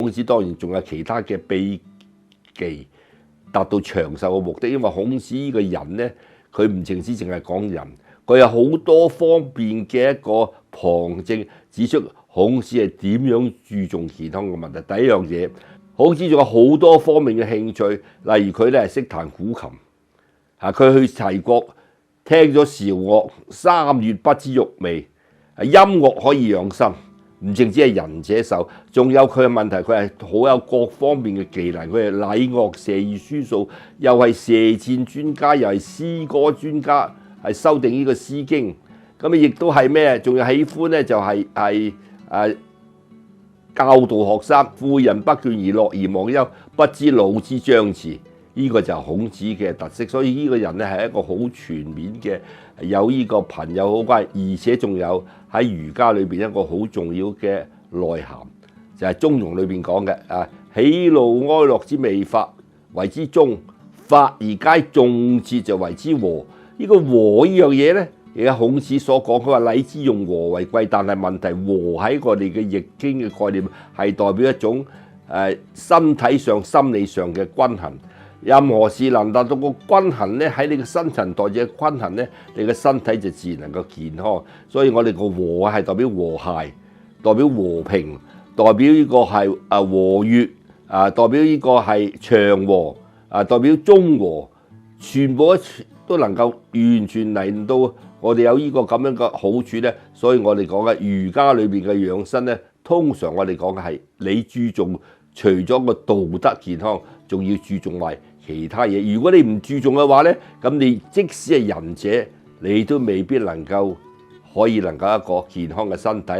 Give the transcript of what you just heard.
孔子當然仲有其他嘅秘技，達到長壽嘅目的。因為孔子呢個人呢，佢唔淨係講人，佢有好多方面嘅一個旁證，指出孔子係點樣注重健康嘅問題。第一樣嘢，孔子仲有好多方面嘅興趣，例如佢咧係識彈古琴，佢去齊國聽咗韶樂，三月不知肉味，音樂可以養生。唔淨止係仁者壽，仲有佢嘅問題，佢係好有各方面嘅技能，佢係禮樂射御書數，又係射箭專家，又係詩歌專家，係修訂呢個《詩經》。咁亦都係咩？仲有喜歡咧，就係教導學生，誨人不倦而樂而忘憂，不知老之將至。呢個就係孔子嘅特色，所以呢個人咧係一個好全面嘅，有呢個朋友好關係，而且仲有喺儒家裏邊一個好重要嘅內涵，就係中庸裏邊講嘅喜怒哀樂之未發為之中，發而皆眾節就為之和。呢個和呢樣嘢咧，而家孔子所講，佢話禮之用和為貴，但係問題和喺我哋嘅易經嘅概念係代表一種身體上、心理上嘅均衡。任何事能達到個均衡咧，喺你嘅新陳代謝嘅均衡咧，你嘅身體就自然能夠健康。所以我哋個和係代表和諧，代表和平，代表呢個係和悅，代表呢個係祥和，代表中和，全部都能夠完全令到我哋有呢個咁樣嘅好處咧。所以我哋講嘅儒家裏邊嘅養生咧，通常我哋講嘅係你注重除咗個道德健康，仲要注重埋其他嘢。如果你唔注重嘅話咧，咁你即使係仁者，你都未必能夠一個健康嘅身體。